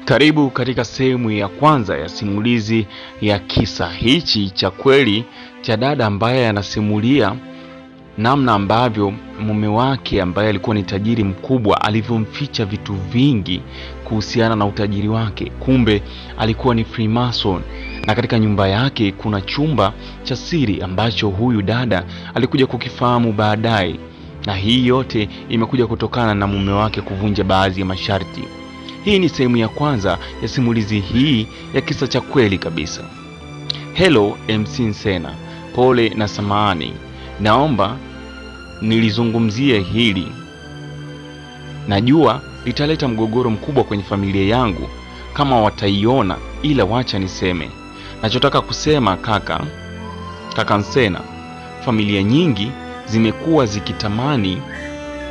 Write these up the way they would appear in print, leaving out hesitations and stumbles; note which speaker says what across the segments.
Speaker 1: Karibu katika sehemu ya kwanza ya simulizi ya kisa hichi cha kweli cha dada ambaye anasimulia namna ambavyo mume wake ambaye alikuwa ni tajiri mkubwa alivyomficha vitu vingi kuhusiana na utajiri wake. Kumbe alikuwa ni Freemason, na katika nyumba yake kuna chumba cha siri ambacho huyu dada alikuja kukifahamu baadaye, na hii yote imekuja kutokana na mume wake kuvunja baadhi ya masharti. Hii ni sehemu ya kwanza ya simulizi hii ya kisa cha kweli kabisa. Hello MC Nsena, pole na samahani. Naomba nilizungumzie hili. Najua litaleta mgogoro mkubwa kwenye familia yangu kama wataiona, ila wacha niseme. Nachotaka kusema kaka Nsena, familia nyingi zimekuwa zikitamani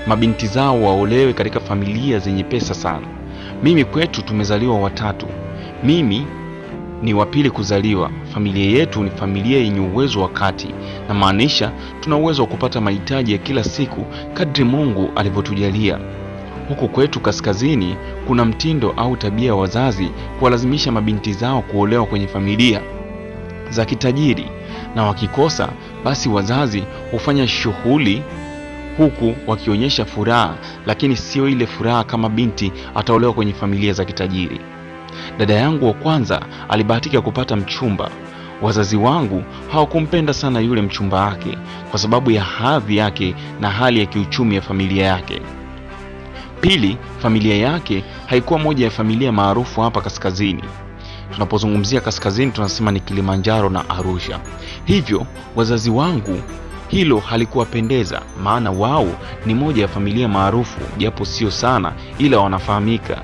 Speaker 1: mabinti zao waolewe katika familia zenye pesa sana. Mimi kwetu tumezaliwa watatu. Mimi ni wa pili kuzaliwa. Familia yetu ni familia yenye uwezo wa kati, na maanisha tuna uwezo wa kupata mahitaji ya kila siku kadri Mungu alivyotujalia. Huku kwetu kaskazini kuna mtindo au tabia ya wazazi kuwalazimisha mabinti zao kuolewa kwenye familia za kitajiri, na wakikosa basi wazazi hufanya shughuli huku wakionyesha furaha, lakini sio ile furaha kama binti ataolewa kwenye familia za kitajiri. Dada yangu wa kwanza alibahatika kupata mchumba. Wazazi wangu hawakumpenda sana yule mchumba wake kwa sababu ya hadhi yake na hali ya kiuchumi ya familia yake. Pili, familia yake haikuwa moja ya familia maarufu hapa kaskazini. Tunapozungumzia kaskazini tunasema ni Kilimanjaro na Arusha. Hivyo wazazi wangu hilo halikuwapendeza, maana wao ni moja ya familia maarufu japo sio sana, ila wanafahamika.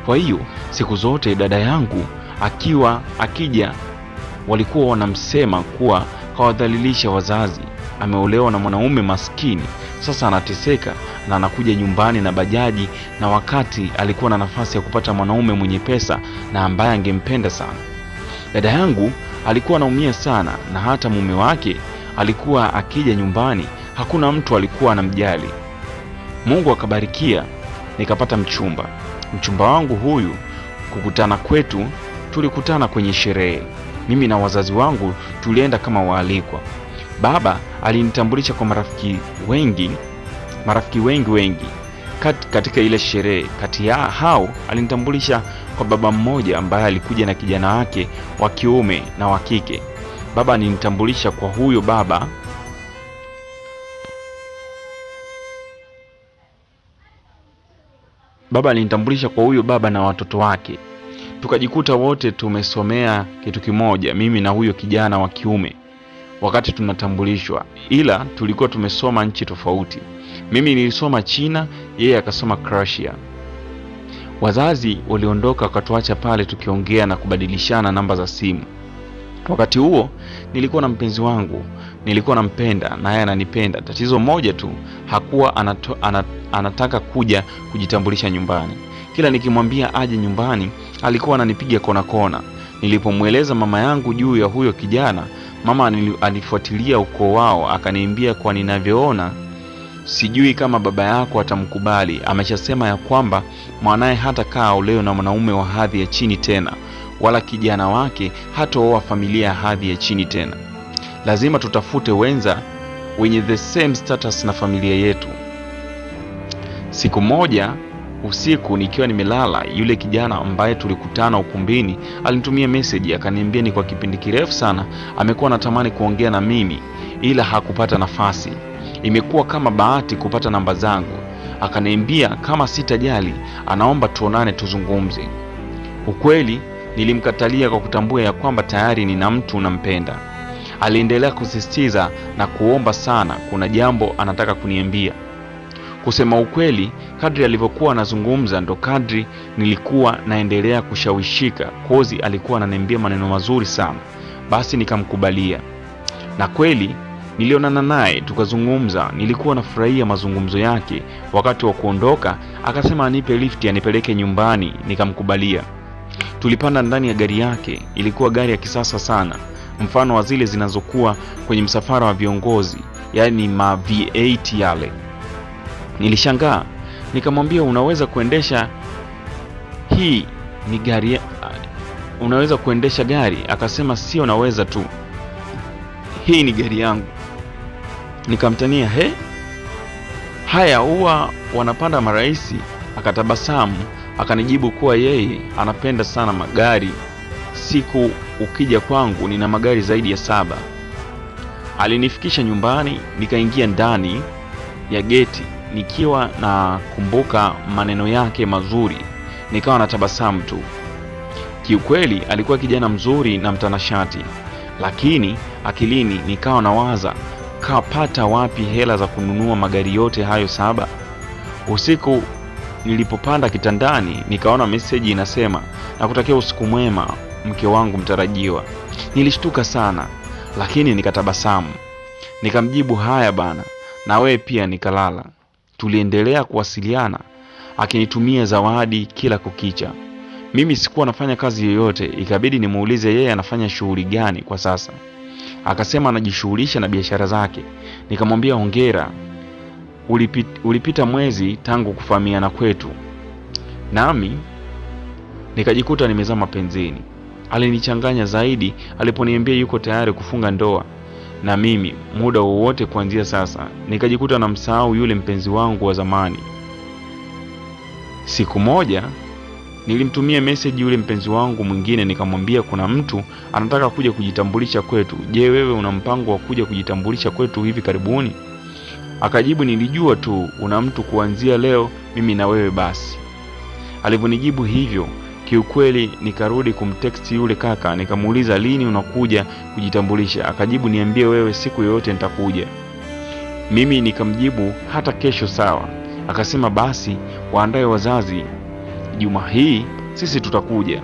Speaker 1: Kwa hiyo siku zote dada yangu akija walikuwa wanamsema kuwa kawadhalilisha wazazi. Ameolewa na mwanaume maskini, sasa anateseka na anakuja nyumbani na bajaji, na wakati alikuwa na nafasi ya kupata mwanaume mwenye pesa na ambaye angempenda sana. Dada yangu alikuwa anaumia sana, na hata mume wake alikuwa akija nyumbani hakuna mtu alikuwa anamjali. Mungu akabarikia nikapata mchumba. Mchumba wangu huyu, kukutana kwetu tulikutana kwenye sherehe. Mimi na wazazi wangu tulienda kama waalikwa. Baba alinitambulisha kwa marafiki wengi katika ile sherehe. Kati ya hao alinitambulisha kwa baba mmoja ambaye alikuja na kijana wake wa kiume na wa kike. Baba alinitambulisha kwa huyo baba na watoto wake. Tukajikuta wote tumesomea kitu kimoja, mimi na huyo kijana wa kiume, wakati tunatambulishwa, ila tulikuwa tumesoma nchi tofauti. Mimi nilisoma China, yeye akasoma Croatia. Wazazi waliondoka wakatuacha pale tukiongea na kubadilishana namba za simu. Wakati huo nilikuwa na mpenzi wangu, nilikuwa nampenda na yeye ananipenda. Tatizo moja tu, hakuwa anataka kuja kujitambulisha nyumbani. Kila nikimwambia aje nyumbani alikuwa ananipiga kona. Nilipomweleza mama yangu juu ya huyo kijana, mama alifuatilia ukoo wao, akaniambia kwa ninavyoona sijui kama baba yako atamkubali. Ameshasema ya kwamba mwanae hata kaa aolewe na mwanaume wa hadhi ya chini tena, wala kijana wake hataoa familia ya hadhi ya chini tena. Lazima tutafute wenza wenye the same status na familia yetu. Siku moja usiku nikiwa nimelala, yule kijana ambaye tulikutana ukumbini alinitumia message, akaniambia ni kwa kipindi kirefu sana amekuwa anatamani kuongea na mimi ila hakupata nafasi. Imekuwa kama bahati kupata namba zangu. Akaniambia kama sitajali anaomba tuonane tuzungumze. Ukweli nilimkatalia kwa kutambua ya kwamba tayari nina mtu nampenda. Aliendelea kusisitiza na kuomba sana, kuna jambo anataka kuniambia. Kusema ukweli, kadri alivyokuwa anazungumza ndo kadri nilikuwa naendelea kushawishika. Kozi alikuwa ananiambia maneno mazuri sana. Basi nikamkubalia. Na kweli nilionana naye tukazungumza. Nilikuwa nafurahia mazungumzo yake. Wakati wa kuondoka akasema anipe lift anipeleke nyumbani, nikamkubalia. Tulipanda ndani ya gari yake. Ilikuwa gari ya kisasa sana, mfano wa zile zinazokuwa kwenye msafara wa viongozi, yani ma V8 yale. Nilishangaa, nikamwambia unaweza kuendesha hii ni gari, unaweza kuendesha gari? Akasema sio, naweza tu, hii ni gari yangu. Nikamtania, haya huwa wanapanda maraisi? Akatabasamu akanijibu kuwa yeye anapenda sana magari. Siku ukija kwangu nina magari zaidi ya 7. Alinifikisha nyumbani, nikaingia ndani ya geti nikiwa na kumbuka maneno yake mazuri, nikawa na tabasamu tu. Kiukweli alikuwa kijana mzuri na mtanashati, lakini akilini nikawa nawaza kapata wapi hela za kununua magari yote hayo 7. Usiku nilipopanda kitandani nikaona message inasema, nakutakia usiku mwema mke wangu mtarajiwa. Nilishtuka sana, lakini nikatabasamu. Nikamjibu haya bana, na wewe pia. Nikalala. Tuliendelea kuwasiliana akinitumia zawadi kila kukicha. Mimi sikuwa nafanya kazi yoyote, ikabidi nimuulize yeye anafanya shughuli gani kwa sasa. Akasema anajishughulisha na biashara zake. Nikamwambia hongera, ulipita mwezi tangu kufahamiana kwetu. Nami nikajikuta nimezama mapenzini. Alinichanganya zaidi aliponiambia yuko tayari kufunga ndoa na mimi muda wowote kuanzia sasa. Nikajikuta namsahau yule mpenzi wangu wa zamani. Siku moja nilimtumia message yule mpenzi wangu mwingine, nikamwambia kuna mtu anataka kuja kujitambulisha kwetu. Je, wewe una mpango wa kuja kujitambulisha kwetu hivi karibuni? Akajibu, nilijua tu una mtu kuanzia leo, mimi na wewe basi. Alivyonijibu hivyo, kiukweli nikarudi kumtext yule kaka, nikamuuliza lini unakuja kujitambulisha. Akajibu, niambie wewe, siku yoyote nitakuja. Mimi nikamjibu hata kesho sawa. Akasema basi waandae wazazi, juma hii sisi tutakuja.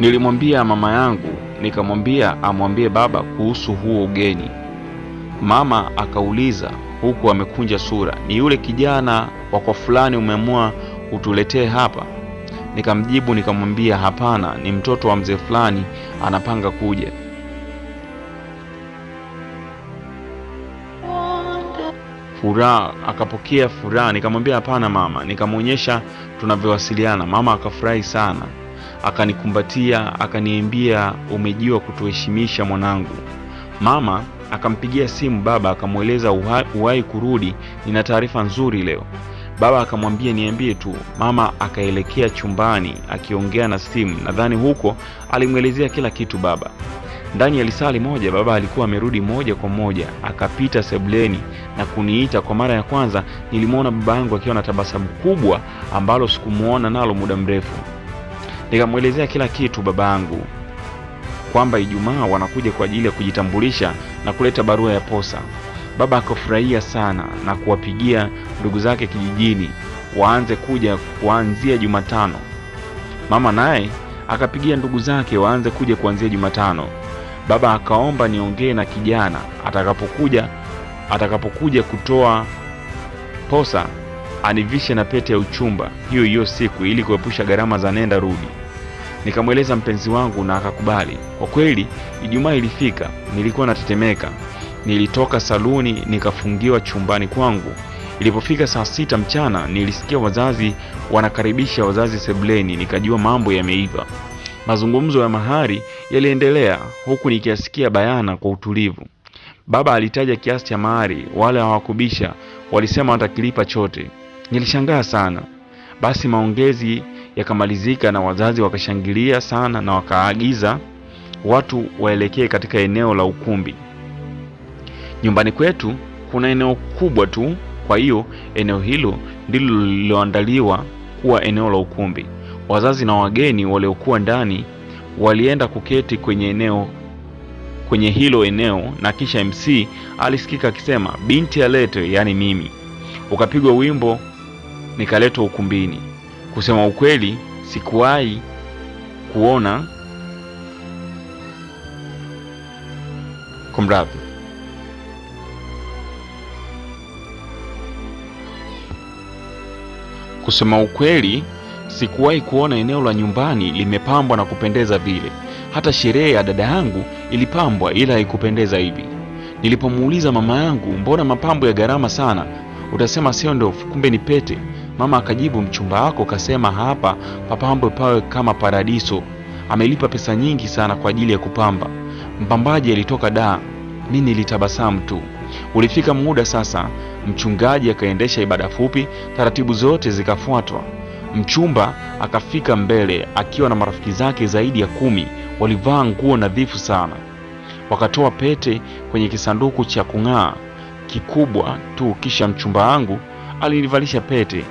Speaker 1: Nilimwambia mama yangu, nikamwambia amwambie baba kuhusu huo ugeni. Mama akauliza huku amekunja sura, ni yule kijana wa kwa fulani umeamua utuletee hapa? Nikamjibu nikamwambia hapana, ni mtoto wa mzee fulani anapanga kuja. Furaha akapokea furaha. Nikamwambia hapana mama, nikamuonyesha tunavyowasiliana. Mama akafurahi sana, akanikumbatia, akaniambia umejua kutuheshimisha mwanangu. Mama akampigia simu baba, akamueleza uwahi kurudi, nina taarifa nzuri leo. Baba akamwambia niambie tu. Mama akaelekea chumbani akiongea na simu. Nadhani huko alimuelezea kila kitu baba. Ndani ya lisali moja baba alikuwa amerudi moja kwa moja, akapita sebuleni na kuniita. Kwa mara ya kwanza nilimuona baba yangu akiwa na tabasamu kubwa ambalo sikumuona nalo muda mrefu. Nikamuelezea kila kitu baba yangu, kwamba Ijumaa wanakuja kwa ajili ya kujitambulisha na kuleta barua ya posa. Baba akafurahia sana na kuwapigia ndugu zake kijijini waanze kuja kuanzia Jumatano. Mama naye akapigia ndugu zake waanze kuja kuanzia Jumatano. Baba akaomba niongee na kijana atakapokuja kutoa posa anivishe na pete ya uchumba hiyo siku ili kuepusha gharama za nenda rudi. Nikamweleza mpenzi wangu na akakubali. Kwa kweli Ijumaa ilifika, nilikuwa natetemeka. Nilitoka saluni nikafungiwa chumbani kwangu. Ilipofika saa 6 mchana nilisikia wazazi wanakaribisha wazazi sebuleni, nikajua mambo yameiva. Mazungumzo ya mahari yaliendelea huku nikiasikia bayana kwa utulivu. Baba alitaja kiasi cha mahari, wale hawakubisha, walisema watakilipa chote. Nilishangaa sana. Basi maongezi yakamalizika na wazazi wakashangilia sana na wakaagiza watu waelekee katika eneo la ukumbi. Nyumbani kwetu kuna eneo kubwa tu, kwa hiyo eneo hilo ndilo lililoandaliwa kuwa eneo la ukumbi. Wazazi na wageni waliokuwa ndani walienda kuketi kwenye hilo eneo, na kisha MC alisikika akisema binti alete, yani mimi. Ukapigwa wimbo, nikaletwa ukumbini. Kusema ukweli sikuwahi kuona kumradhi. Kusema ukweli sikuwahi kuona eneo la nyumbani limepambwa na kupendeza vile. Hata sherehe ya dada yangu ilipambwa, ila haikupendeza hivi. Nilipomuuliza mama yangu, mbona mapambo ya gharama sana? Utasema sio ndio, kumbe ni pete. Mama akajibu, mchumba wako kasema hapa papambwe pawe kama paradiso. Amelipa pesa nyingi sana kwa ajili ya kupamba. Mpambaji alitoka Dar. Mimi nilitabasamu tu. Ulifika muda sasa, mchungaji akaendesha ibada fupi, taratibu zote zikafuatwa. Mchumba akafika mbele akiwa na marafiki zake zaidi ya 10, walivaa nguo nadhifu sana. Wakatoa pete kwenye kisanduku cha kung'aa kikubwa tu, kisha mchumba wangu alinivalisha pete.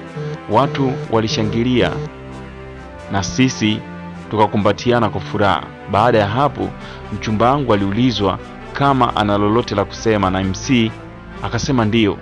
Speaker 1: Watu walishangilia na sisi tukakumbatiana kwa furaha. Baada ya hapo, mchumba wangu aliulizwa kama ana lolote la kusema na MC akasema ndio.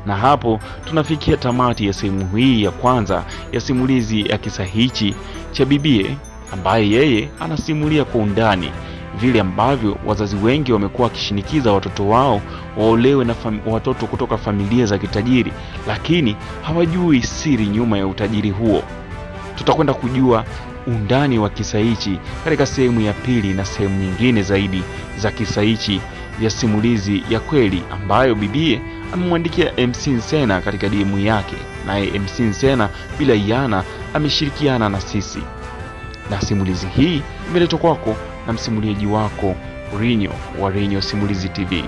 Speaker 1: Na hapo tunafikia tamati ya sehemu hii ya kwanza ya simulizi ya kisa hichi cha bibie, ambaye yeye anasimulia kwa undani vile ambavyo wazazi wengi wamekuwa wakishinikiza watoto wao waolewe na watoto kutoka familia za kitajiri, lakini hawajui siri nyuma ya utajiri huo. Tutakwenda kujua undani wa kisa hichi katika sehemu ya pili na sehemu nyingine zaidi za kisa hichi ya simulizi ya kweli ambayo bibie amemwandikia MC Nsena katika DM yake, naye MC Nsena bila iana ameshirikiana na sisi. Na simulizi hii imeletwa kwako na msimuliaji wako Rinyo wa Rinyo Simulizi TV.